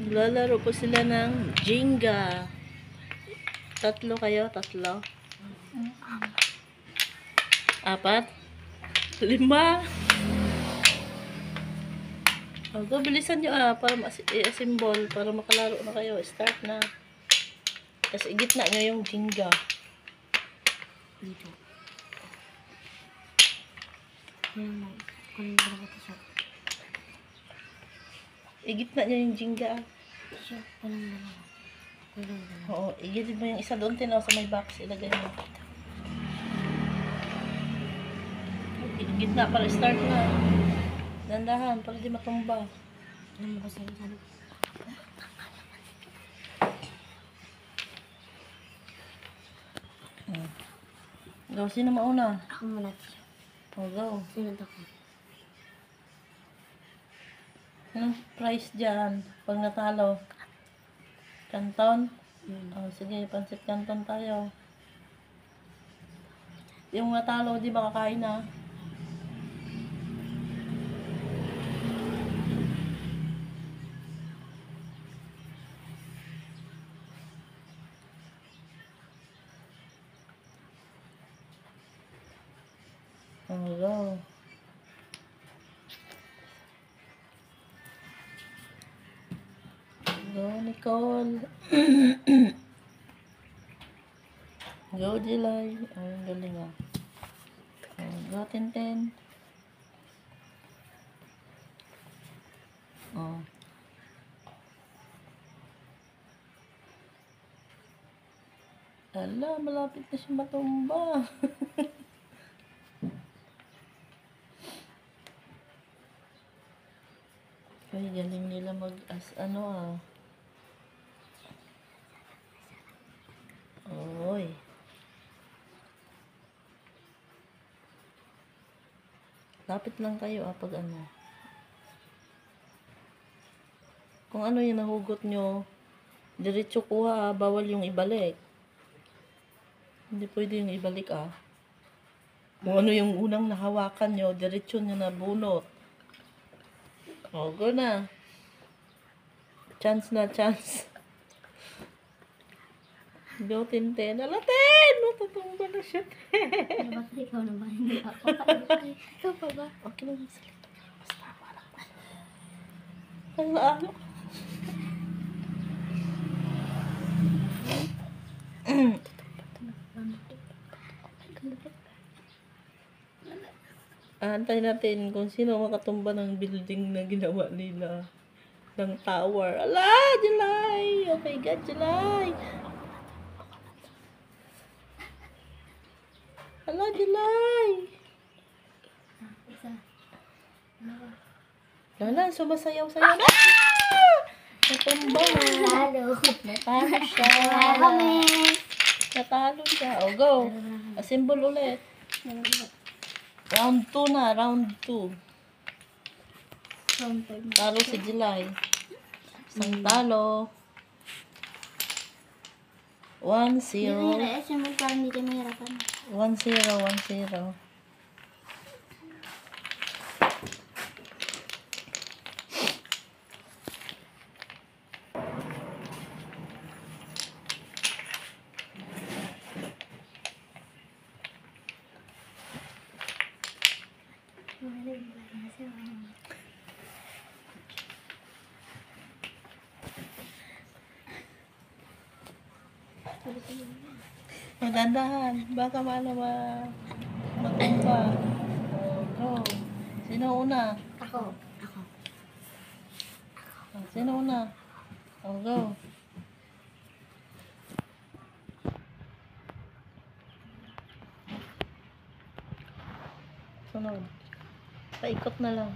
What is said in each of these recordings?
Lalaro po sila ng Jenga. Tatlo kayo? Tatlo? Apat? Lima? Go, bilisan nyo para i-assemble, para makalaro na kayo. Start na. Tapos igitna nyo yung Jenga. Dito. Igitna nyo yung Jenga. Siya, walang dalawa. Oo, igitid mo yung isa doon, tinaw sa may box. Ilagay mo. Gitna para start na. Dandahan para di matumba. Alam mo ko sa'yo, sabi. Go, sino mauna? Ako muna. Go. Sunod ako. Anong price dyan? Pag natalo? Kanton? Sige, pansit kanton tayo. Yung natalo, di ba kakain na? Go. Go, Nicole. Go, Jelay. Ang galing ah. Go, Tintin. Oh. Ala, malapit na siya matumba. Ay, galing nila ano ah. Oy. Lapit lang kayo pag ano. Kung ano yung nahugot nyo, diretso kuha bawal yung ibalik. Hindi pwede yung ibalik Kung ano yung unang nahawakan nyo, diretso nyo na bunot. Go na. Chance na, chance. Go, Tintin. Ala, Tin! Matutumba na siya, Tin. Ano ba? Ikaw na ba? Hindi ako. Ikaw pa ba? Okay lang, salita. Basta, parang ano. Antay natin kung sino makatumba ng building na ginawa nila. Ng tower. Ala, July! Oh my God, July! Ala, July! Isa. Lala, sumasayaw-sayaw na! Natumba na. Lalo. Natalo siya. Kami. Natalo siya. Go. Assemble ulit. Round 2 na. Round 2. Talo si July. Isang talo. 1-0. Assemble para hindi tayo mahirapan. 1-0. Magdandahan. Baka matumba. Go. Sino una? Ako. Sino una? Go. Sunod. Paikot na lang.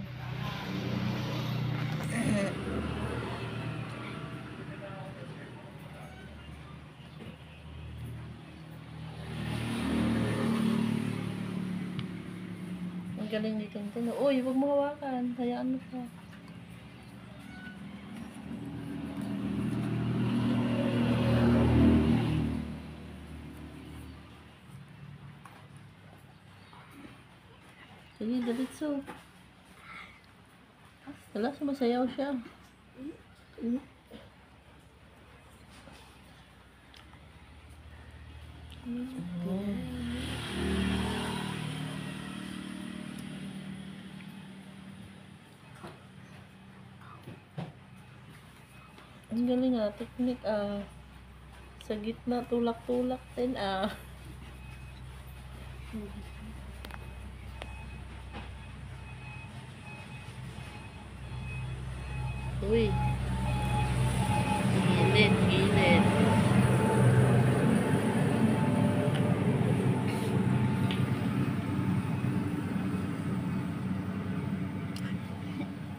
Ang galing ni Tintin. Uy, huwag mo hawakan. Hayaan mo siya. Sige, diretso. Wala, sumasayaw siya. Ang galing technique Sa gitna, tulak-tulak din Uy. Gilid, gilid.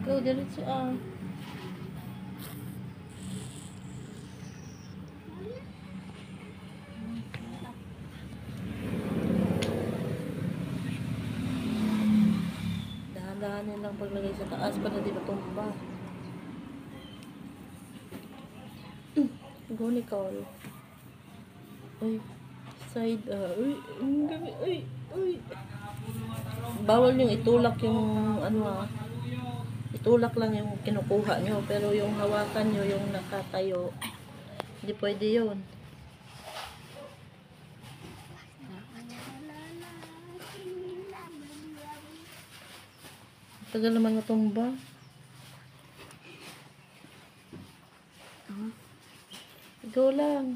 Go, diretso dahan-dahanin lang paglagay sa taas para di matumba. Go, Nicole. Uy, side, uy, ang gabi, uy. Bawal yung itulak yung, itulak lang yung kinukuha nyo, pero yung hawakan nyo, yung nakatayo, hindi pwede yun. Tagal naman matumba. Ikaw lang.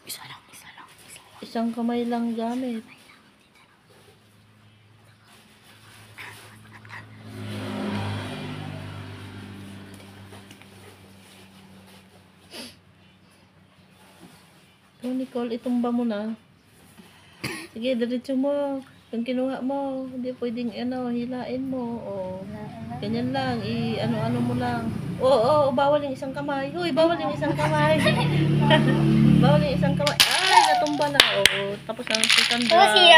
Isa lang. Isang kamay lang gamit. Oh, Nicole, itumba mo na. Sige, diretso mo. Yung kinuha mo, hindi pwedeng hilain mo. Ganyan lang, ano mo lang. Bawal yung isang kamay. Uy, bawal yung isang kamay. Bawal yung isang kamay. Ay, natumba na. Tapos ang second round.